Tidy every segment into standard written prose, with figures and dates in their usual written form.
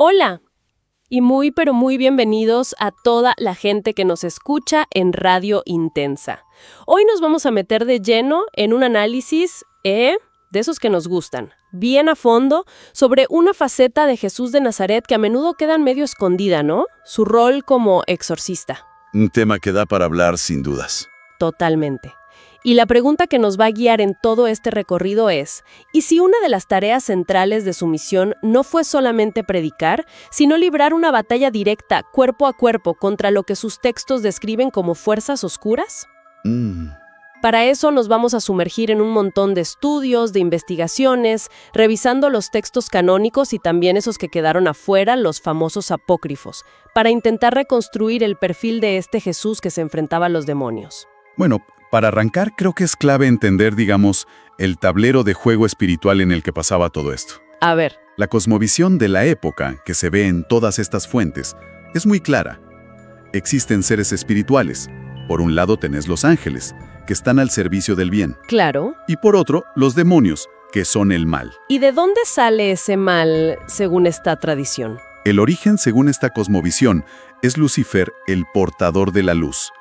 Hola, y muy pero muy bienvenidos a toda la gente que nos escucha en Radio Intensa. Hoy nos vamos a meter de lleno en un análisis, de esos que nos gustan, bien a fondo, sobre una faceta de Jesús de Nazaret que a menudo queda medio escondida, ¿no? Su rol como exorcista. Un tema que da para hablar sin dudas. Totalmente. Y la pregunta que nos va a guiar en todo este recorrido es, ¿y si una de las tareas centrales de su misión no fue solamente predicar, sino librar una batalla directa, cuerpo a cuerpo, contra lo que sus textos describen como fuerzas oscuras? Para eso nos vamos a sumergir en un montón de estudios, de investigaciones, revisando los textos canónicos y también esos que quedaron afuera, los famosos apócrifos, para intentar reconstruir el perfil de este Jesús que se enfrentaba a los demonios. Bueno, para arrancar creo que es clave entender, el tablero de juego espiritual en el que pasaba todo esto. A ver. La cosmovisión de la época, que se ve en todas estas fuentes, es muy clara. Existen seres espirituales. Por un lado tenés los ángeles, que están al servicio del bien. Claro. Y por otro, los demonios, que son el mal. ¿Y de dónde sale ese mal, según esta tradición? El origen, según esta cosmovisión, es Lucifer, el portador de la luz.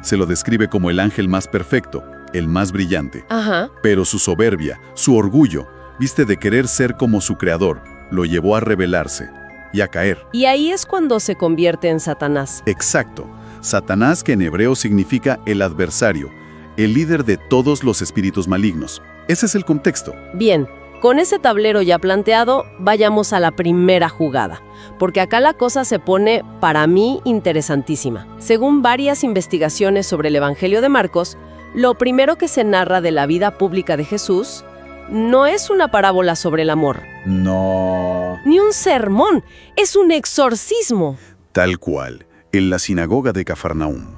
Se lo describe como el ángel más perfecto, el más brillante. Ajá. Pero su soberbia, su orgullo, de querer ser como su creador, lo llevó a rebelarse y a caer. Y ahí es cuando se convierte en Satanás. Exacto. Satanás, que en hebreo significa el adversario, el líder de todos los espíritus malignos. Ese es el contexto. Bien, con ese tablero ya planteado, vayamos a la primera jugada, porque acá la cosa se pone, para mí, interesantísima. Según varias investigaciones sobre el Evangelio de Marcos, lo primero que se narra de la vida pública de Jesús no es una parábola sobre el amor. No. Ni un sermón, es un exorcismo. Tal cual, en la sinagoga de Cafarnaúm,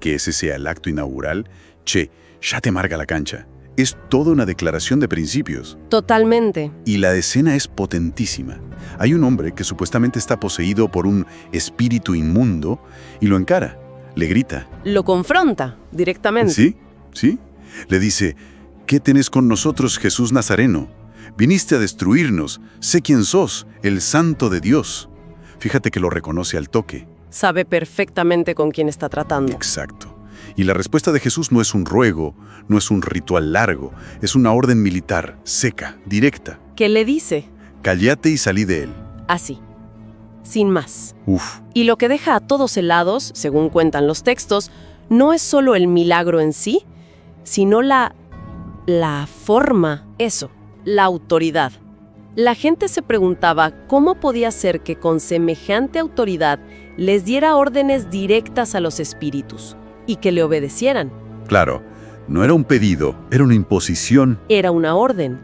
que ese sea el acto inaugural, ya te marca la cancha. Es toda una declaración de principios. Totalmente. Y la escena es potentísima. Hay un hombre que supuestamente está poseído por un espíritu inmundo y lo encara, le grita. Lo confronta directamente. Sí. Le dice, ¿qué tenés con nosotros, Jesús Nazareno? Viniste a destruirnos, sé quién sos, el Santo de Dios. Fíjate que lo reconoce al toque. Sabe perfectamente con quién está tratando. Exacto. Y la respuesta de Jesús no es un ruego, no es un ritual largo, es una orden militar, seca, directa. ¿Qué le dice? Cállate y salí de él. Así, sin más. Uf. Y lo que deja a todos helados, según cuentan los textos, no es solo el milagro en sí, sino la forma, la autoridad. La gente se preguntaba cómo podía ser que con semejante autoridad les diera órdenes directas a los espíritus y que le obedecieran. Claro, no era un pedido, era una imposición. Era una orden.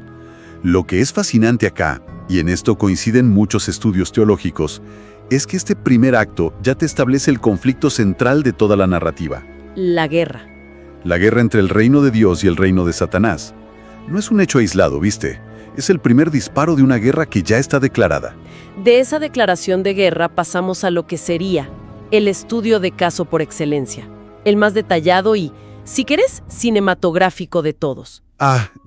Lo que es fascinante acá, y en esto coinciden muchos estudios teológicos, es que este primer acto ya te establece el conflicto central de toda la narrativa. La guerra. La guerra entre el reino de Dios y el reino de Satanás. No es un hecho aislado, ¿viste? Es el primer disparo de una guerra que ya está declarada. De esa declaración de guerra pasamos a lo que sería el estudio de caso por excelencia. El más detallado y, si querés, cinematográfico de todos.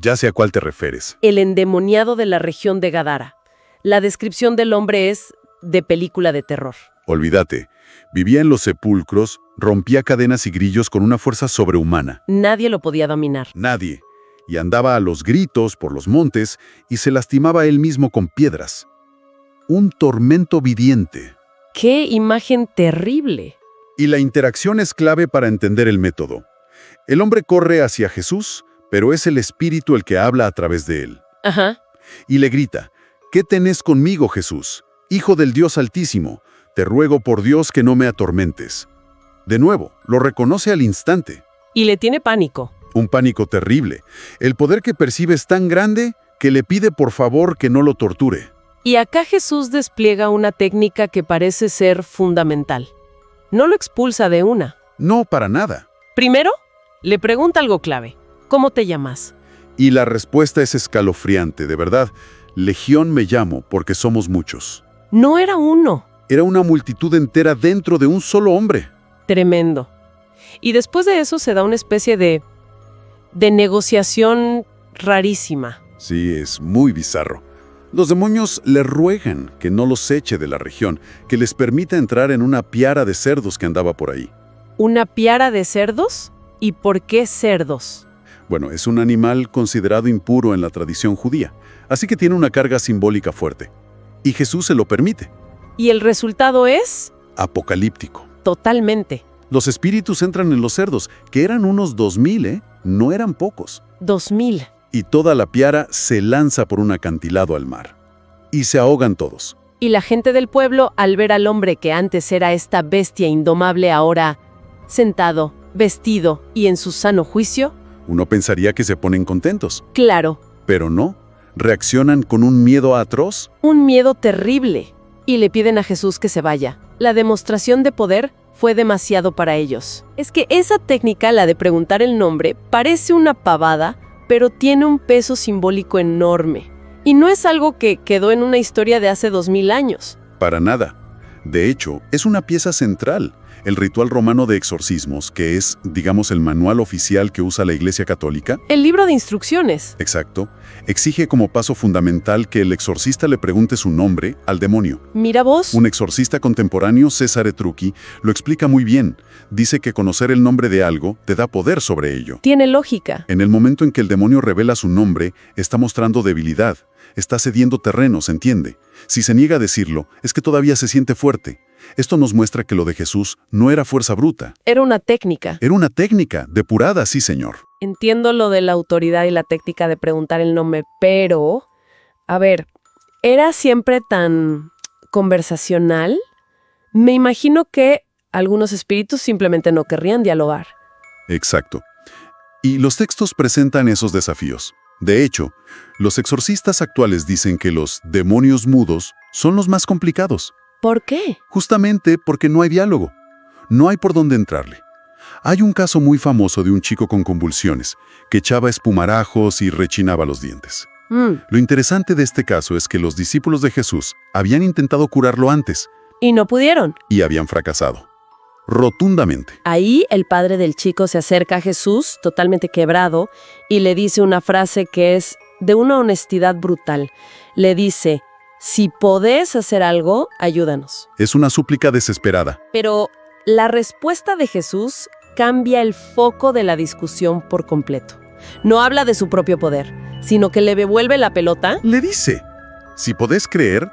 Ya sé a cuál te refieres. El endemoniado de la región de Gadara. La descripción del hombre es de película de terror. Olvídate, vivía en los sepulcros, rompía cadenas y grillos con una fuerza sobrehumana. Nadie lo podía dominar. Nadie. Y andaba a los gritos por los montes y se lastimaba él mismo con piedras. Un tormento viviente. ¡Qué imagen terrible! Y la interacción es clave para entender el método. El hombre corre hacia Jesús, pero es el Espíritu el que habla a través de él. Ajá. Y le grita, ¿qué tenés conmigo, Jesús? Hijo del Dios Altísimo, te ruego por Dios que no me atormentes. De nuevo, lo reconoce al instante. Y le tiene pánico. Un pánico terrible. El poder que percibe es tan grande que le pide por favor que no lo torture. Y acá Jesús despliega una técnica que parece ser fundamental. No lo expulsa de una. No, para nada. Primero, le pregunta algo clave. ¿Cómo te llamas? Y la respuesta es escalofriante, de verdad. Legión me llamo, porque somos muchos. No era uno. Era una multitud entera dentro de un solo hombre. Tremendo. Y después de eso se da una especie de negociación rarísima. Sí, es muy bizarro. Los demonios le ruegan que no los eche de la región, que les permita entrar en una piara de cerdos que andaba por ahí. ¿Una piara de cerdos? ¿Y por qué cerdos? Bueno, es un animal considerado impuro en la tradición judía, así que tiene una carga simbólica fuerte. Y Jesús se lo permite. ¿Y el resultado es? Apocalíptico. Totalmente. Los espíritus entran en los cerdos, que eran unos 2000, ¿eh? No eran pocos. 2000. Y toda la piara se lanza por un acantilado al mar. Y se ahogan todos. Y la gente del pueblo, al ver al hombre que antes era esta bestia indomable, ahora sentado, vestido y en su sano juicio, Uno pensaría que se ponen contentos, claro, pero no. Reaccionan con un miedo atroz. un miedo terrible. Y le piden a Jesús que se vaya. La demostración de poder fue demasiado para ellos. Es que esa técnica, la de preguntar el nombre, parece una pavada, pero tiene un peso simbólico enorme. Y no es algo que quedó en una historia de hace 2000 años. Para nada. De hecho, es una pieza central. El ritual romano de exorcismos, que es, digamos, el manual oficial que usa la Iglesia Católica. El libro de instrucciones. Exacto. Exige como paso fundamental que el exorcista le pregunte su nombre al demonio. Mira vos. Un exorcista contemporáneo, Cesare Trucchi, lo explica muy bien. Dice que conocer el nombre de algo te da poder sobre ello. Tiene lógica. En el momento en que el demonio revela su nombre, está mostrando debilidad. Está cediendo terreno, ¿se entiende? Si se niega a decirlo, es que todavía se siente fuerte. Esto nos muestra que lo de Jesús no era fuerza bruta. Era una técnica. Era una técnica, depurada, sí, señor. Entiendo lo de la autoridad y la técnica de preguntar el nombre, pero, a ver, ¿era siempre tan conversacional? Me imagino que algunos espíritus simplemente no querrían dialogar. Exacto. Y los textos presentan esos desafíos. De hecho, los exorcistas actuales dicen que los demonios mudos son los más complicados. ¿Por qué? Justamente porque no hay diálogo. No hay por dónde entrarle. Hay un caso muy famoso de un chico con convulsiones, que echaba espumarajos y rechinaba los dientes. Lo interesante de este caso es que los discípulos de Jesús habían intentado curarlo antes. Y no pudieron. Y habían fracasado. Rotundamente. Ahí el padre del chico se acerca a Jesús, totalmente quebrado, y le dice una frase que es de una honestidad brutal. Le dice: si podés hacer algo, ayúdanos. Es una súplica desesperada. Pero la respuesta de Jesús cambia el foco de la discusión por completo. No habla de su propio poder, sino que le devuelve la pelota. Le dice: si podés creer,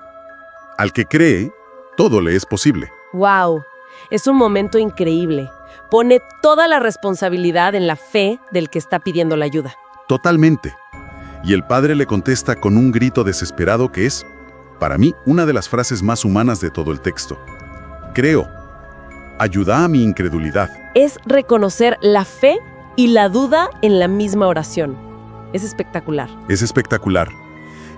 al que cree, todo le es posible. ¡Wow! Es un momento increíble. Pone toda la responsabilidad en la fe del que está pidiendo la ayuda. Totalmente. Y el padre le contesta con un grito desesperado que es, para mí, una de las frases más humanas de todo el texto. Creo. Ayuda a mi incredulidad. Es reconocer la fe y la duda en la misma oración. Es espectacular. Es espectacular.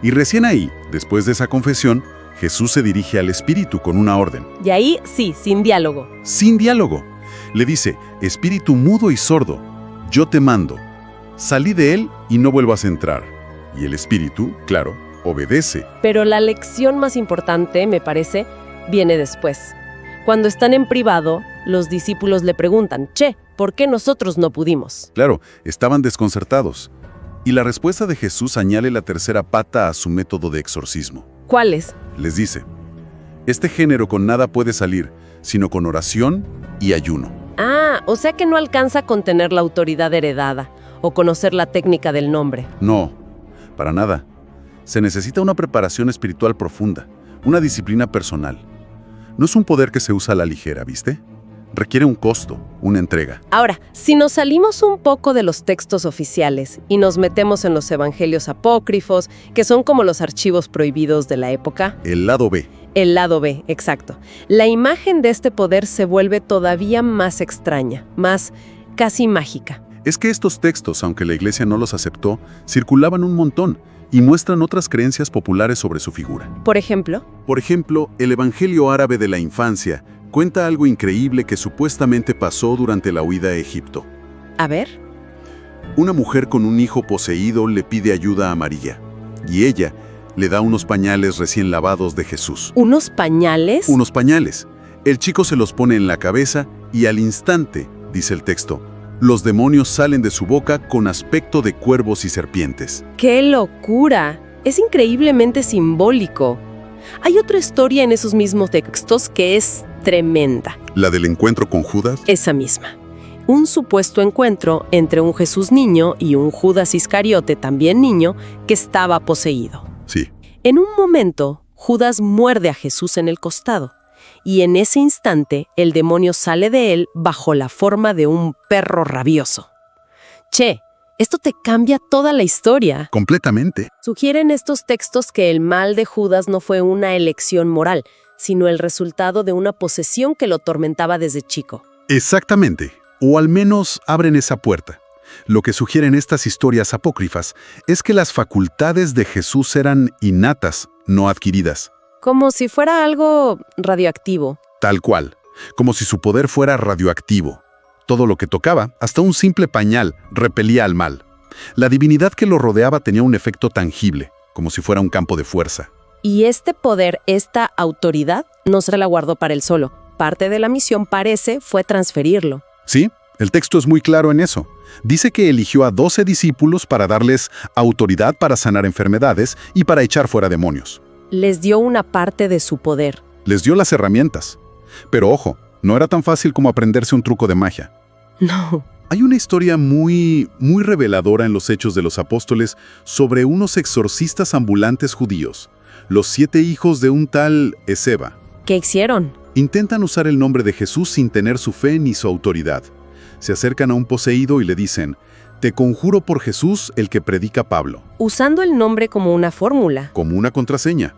Y recién ahí, después de esa confesión, Jesús se dirige al espíritu con una orden. Y ahí sí, sin diálogo. Sin diálogo. Le dice: espíritu mudo y sordo, yo te mando. Salí de él y no vuelvas a entrar. Y el espíritu, claro, obedece. Pero la lección más importante, me parece, viene después. Cuando están en privado, los discípulos le preguntan: che, ¿por qué nosotros no pudimos? Claro, estaban desconcertados. Y la respuesta de Jesús añade la tercera pata a su método de exorcismo. ¿Cuáles? Les dice: este género con nada puede salir, sino con oración y ayuno. Ah, o sea que no alcanza a contener la autoridad heredada o conocer la técnica del nombre. No, para nada. Se necesita una preparación espiritual profunda, una disciplina personal. No es un poder que se usa a la ligera, ¿viste? Requiere un costo, una entrega. Ahora, si nos salimos un poco de los textos oficiales y nos metemos en los evangelios apócrifos, que son como los archivos prohibidos de la época. El lado B. El lado B, exacto. La imagen de este poder se vuelve todavía más extraña, más casi mágica. Es que estos textos, aunque la Iglesia no los aceptó, circulaban un montón y muestran otras creencias populares sobre su figura. Por ejemplo, el Evangelio árabe de la infancia cuenta algo increíble que supuestamente pasó durante la huida a Egipto. a ver, Una mujer con un hijo poseído le pide ayuda a María, y ella le da unos pañales recién lavados de Jesús. ¿unos pañales? Unos pañales. El chico se los pone en la cabeza y al instante, dice el texto, los demonios salen de su boca con aspecto de cuervos y serpientes. ¡Qué locura! Es increíblemente simbólico. Hay otra historia en esos mismos textos que es tremenda. ¿La del encuentro con Judas? Esa misma. Un supuesto encuentro entre un Jesús niño y un Judas Iscariote, también niño, que estaba poseído. Sí. En un momento, Judas muerde a Jesús en el costado, y en ese instante el demonio sale de él bajo la forma de un perro rabioso. Che, esto te cambia toda la historia. Completamente. Sugieren estos textos que el mal de Judas no fue una elección moral, sino el resultado de una posesión que lo atormentaba desde chico. Exactamente. O al menos abren esa puerta. Lo que sugieren estas historias apócrifas es que las facultades de Jesús eran innatas, no adquiridas. Como si fuera algo radioactivo. Tal cual. Como si su poder fuera radioactivo. Todo lo que tocaba, hasta un simple pañal, repelía al mal. La divinidad que lo rodeaba tenía un efecto tangible, como si fuera un campo de fuerza. Y este poder, esta autoridad, no se la guardó para él solo. Parte de la misión fue transferirlo. Sí, el texto es muy claro en eso. Dice que eligió a 12 discípulos para darles autoridad para sanar enfermedades y para echar fuera demonios. Les dio una parte de su poder. Les dio las herramientas. Pero ojo, no era tan fácil como aprenderse un truco de magia. No. Hay una historia muy reveladora en los Hechos de los Apóstoles sobre unos exorcistas ambulantes judíos, los 7 hijos de un tal Esceva. ¿Qué hicieron? Intentan usar el nombre de Jesús sin tener su fe ni su autoridad. Se acercan a un poseído y le dicen: «Te conjuro por Jesús, el que predica Pablo». Usando el nombre como una fórmula. Como una contraseña.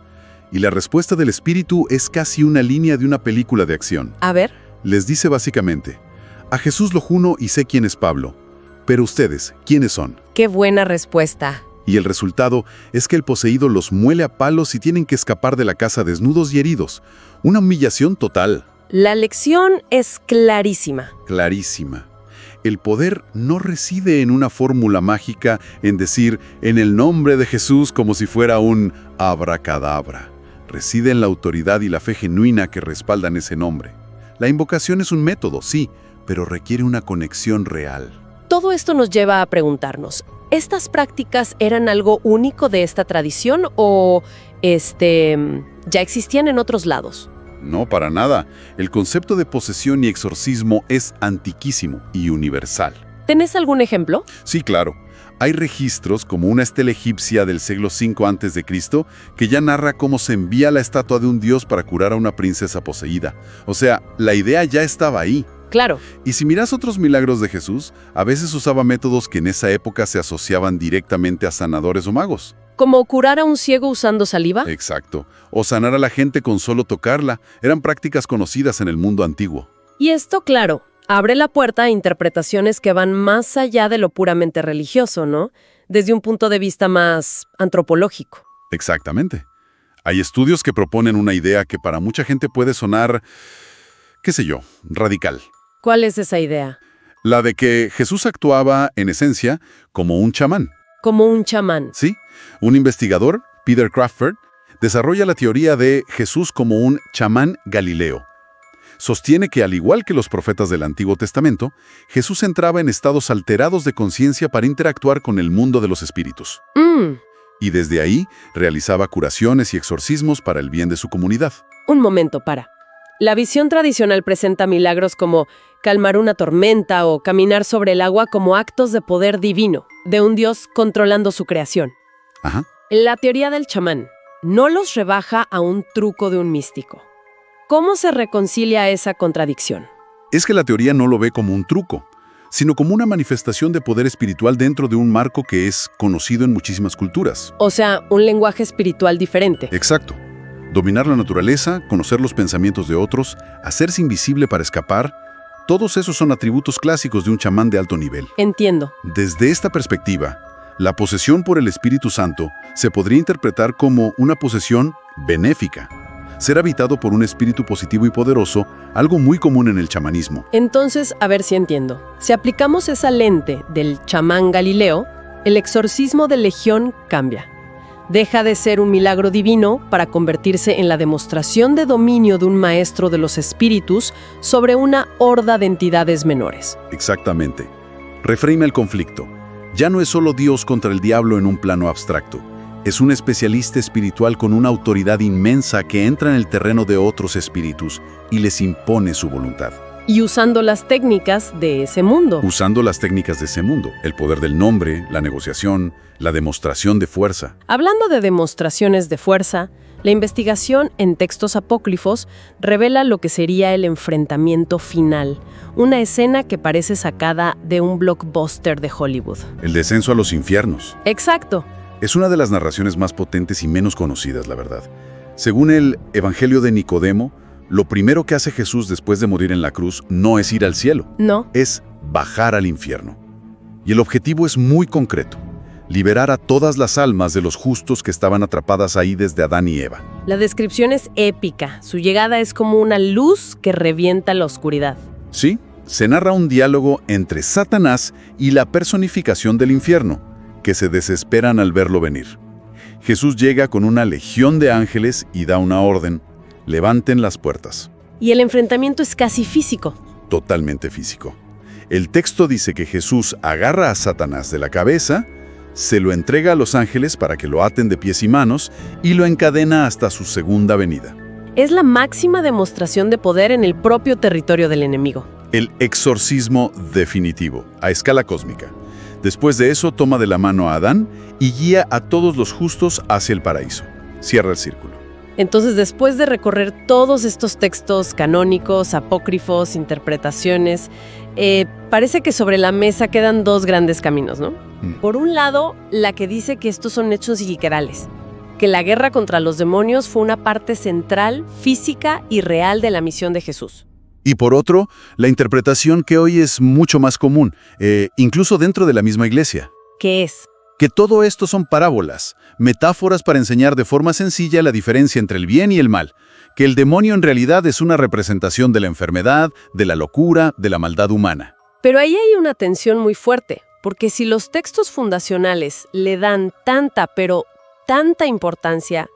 Y la respuesta del espíritu es casi una línea de una película de acción. A ver. Les dice básicamente: «A Jesús lo juno y sé quién es Pablo. Pero ustedes, ¿quiénes son?». ¡Qué buena respuesta! Y el resultado es que el poseído los muele a palos y tienen que escapar de la casa desnudos y heridos. Una humillación total. La lección es clarísima. Clarísima. El poder no reside en una fórmula mágica, en decir «en el nombre de Jesús» como si fuera un abracadabra. Reside en la autoridad y la fe genuina que respaldan ese nombre. La invocación es un método, sí, pero requiere una conexión real. Todo esto nos lleva a preguntarnos, ¿estas prácticas eran algo único de esta tradición o, ya existían en otros lados? No, para nada. El concepto de posesión y exorcismo es antiquísimo y universal. ¿Tenés algún ejemplo? Sí, claro. Hay registros como una estela egipcia del siglo V a.C. que ya narra cómo se envía la estatua de un dios para curar a una princesa poseída. O sea, la idea ya estaba ahí. Claro. Y si miras otros milagros de Jesús, a veces usaba métodos que en esa época se asociaban directamente a sanadores o magos. ¿Como curar a un ciego usando saliva? Exacto. O sanar a la gente con solo tocarla. Eran prácticas conocidas en el mundo antiguo. Y esto, claro, abre la puerta a interpretaciones que van más allá de lo puramente religioso, ¿no? Desde un punto de vista más antropológico. Exactamente. Hay estudios que proponen una idea que para mucha gente puede sonar, qué sé yo, radical. ¿Cuál es esa idea? La de que Jesús actuaba, en esencia, como un chamán. Como un chamán. Sí. Un investigador, Peter Crawford, desarrolla la teoría de Jesús como un chamán galileo. Sostiene que, al igual que los profetas del Antiguo Testamento, Jesús entraba en estados alterados de conciencia para interactuar con el mundo de los espíritus. Y desde ahí realizaba curaciones y exorcismos para el bien de su comunidad. Un momento, para. La visión tradicional presenta milagros como calmar una tormenta o caminar sobre el agua como actos de poder divino, de un dios controlando su creación. Ajá. La teoría del chamán no los rebaja a un truco de un místico. ¿Cómo se reconcilia esa contradicción? Es que la teoría no lo ve como un truco, sino como una manifestación de poder espiritual dentro de un marco que es conocido en muchísimas culturas. O sea, un lenguaje espiritual diferente. Exacto. Dominar la naturaleza, conocer los pensamientos de otros, hacerse invisible para escapar, todos esos son atributos clásicos de un chamán de alto nivel. Entiendo. Desde esta perspectiva, la posesión por el Espíritu Santo se podría interpretar como una posesión benéfica. Ser habitado por un espíritu positivo y poderoso, algo muy común en el chamanismo. Entonces, a ver si entiendo. Si aplicamos esa lente del chamán Galileo, el exorcismo de Legión cambia. Deja de ser un milagro divino para convertirse en la demostración de dominio de un maestro de los espíritus sobre una horda de entidades menores. Exactamente. Refrena el conflicto. Ya no es solo Dios contra el diablo en un plano abstracto. Es un especialista espiritual con una autoridad inmensa que entra en el terreno de otros espíritus y les impone su voluntad. Y usando las técnicas de ese mundo. Usando las técnicas de ese mundo, el poder del nombre, la negociación, la demostración de fuerza. Hablando de demostraciones de fuerza, la investigación en textos apócrifos revela lo que sería el enfrentamiento final, una escena que parece sacada de un blockbuster de Hollywood. El descenso a los infiernos. Exacto. Es una de las narraciones más potentes y menos conocidas, la verdad. Según el Evangelio de Nicodemo, lo primero que hace Jesús después de morir en la cruz no es ir al cielo. No. Es bajar al infierno. Y el objetivo es muy concreto: liberar a todas las almas de los justos que estaban atrapadas ahí desde Adán y Eva. La descripción es épica. Su llegada es como una luz que revienta la oscuridad. Sí, se narra un diálogo entre Satanás y la personificación del infierno, que se desesperan al verlo venir. Jesús llega con una legión de ángeles y da una orden: levanten las puertas. Y el enfrentamiento es casi físico. Totalmente físico. El texto dice que Jesús agarra a Satanás de la cabeza, se lo entrega a los ángeles para que lo aten de pies y manos y lo encadena hasta su segunda venida. Es la máxima demostración de poder en el propio territorio del enemigo. El exorcismo definitivo, a escala cósmica. Después de eso, toma de la mano a Adán y guía a todos los justos hacia el paraíso. Cierra el círculo. Entonces, después de recorrer todos estos textos canónicos, apócrifos, interpretaciones, parece que sobre la mesa quedan dos grandes caminos, ¿no? Por un lado, la que dice que estos son hechos literales, que la guerra contra los demonios fue una parte central, física y real de la misión de Jesús. Y por otro, la interpretación que hoy es mucho más común, incluso dentro de la misma iglesia. ¿Qué es? Que todo esto son parábolas, metáforas para enseñar de forma sencilla la diferencia entre el bien y el mal, que el demonio en realidad es una representación de la enfermedad, de la locura, de la maldad humana. Pero ahí hay una tensión muy fuerte, porque si los textos fundacionales le dan tanta, pero tanta importancia,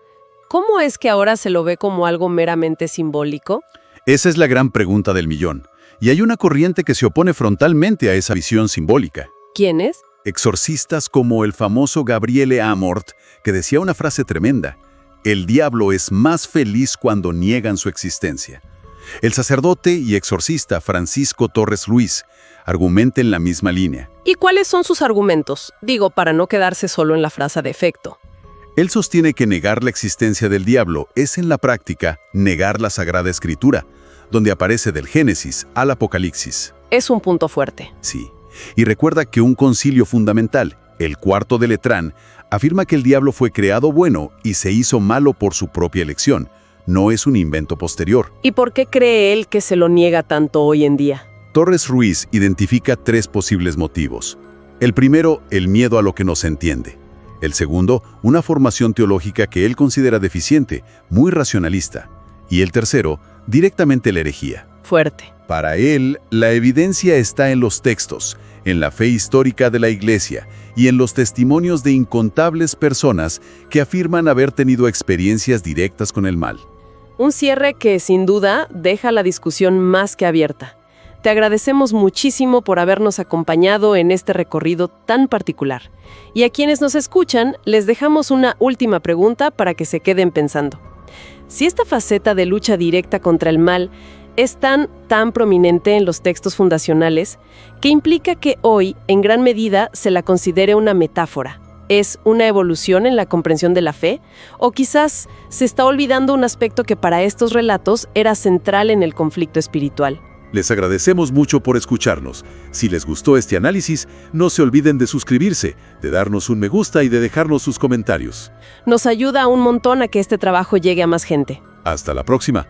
¿cómo es que ahora se lo ve como algo meramente simbólico? Esa es la gran pregunta del millón, y hay una corriente que se opone frontalmente a esa visión simbólica. ¿Quién es? Exorcistas como el famoso Gabriele Amort, que decía una frase tremenda: el diablo es más feliz cuando niegan su existencia. El sacerdote y exorcista Francisco Torres Ruiz argumenta en la misma línea. ¿Y cuáles son sus argumentos? Digo, para no quedarse solo en la frase de efecto. Él sostiene que negar la existencia del diablo es en la práctica negar la Sagrada Escritura, donde aparece del Génesis al Apocalipsis. Es un punto fuerte. Sí. Y recuerda que un concilio fundamental, el Cuarto de Letrán, afirma que el diablo fue creado bueno y se hizo malo por su propia elección. No es un invento posterior. ¿Y por qué cree él que se lo niega tanto hoy en día? Torres Ruiz identifica tres posibles motivos. El primero, el miedo a lo que no se entiende. El segundo, una formación teológica que él considera deficiente, muy racionalista. Y el tercero, directamente la herejía. Fuerte. Para él, la evidencia está en los textos, en la fe histórica de la Iglesia y en los testimonios de incontables personas que afirman haber tenido experiencias directas con el mal. Un cierre que, sin duda, deja la discusión más que abierta. Te agradecemos muchísimo por habernos acompañado en este recorrido tan particular. Y a quienes nos escuchan, les dejamos una última pregunta para que se queden pensando. Si esta faceta de lucha directa contra el mal es tan prominente en los textos fundacionales, ¿qué implica que hoy, en gran medida, se la considere una metáfora? ¿Es una evolución en la comprensión de la fe? ¿O quizás se está olvidando un aspecto que para estos relatos era central en el conflicto espiritual? Les agradecemos mucho por escucharnos. Si les gustó este análisis, no se olviden de suscribirse, de darnos un me gusta y de dejarnos sus comentarios. Nos ayuda un montón a que este trabajo llegue a más gente. Hasta la próxima.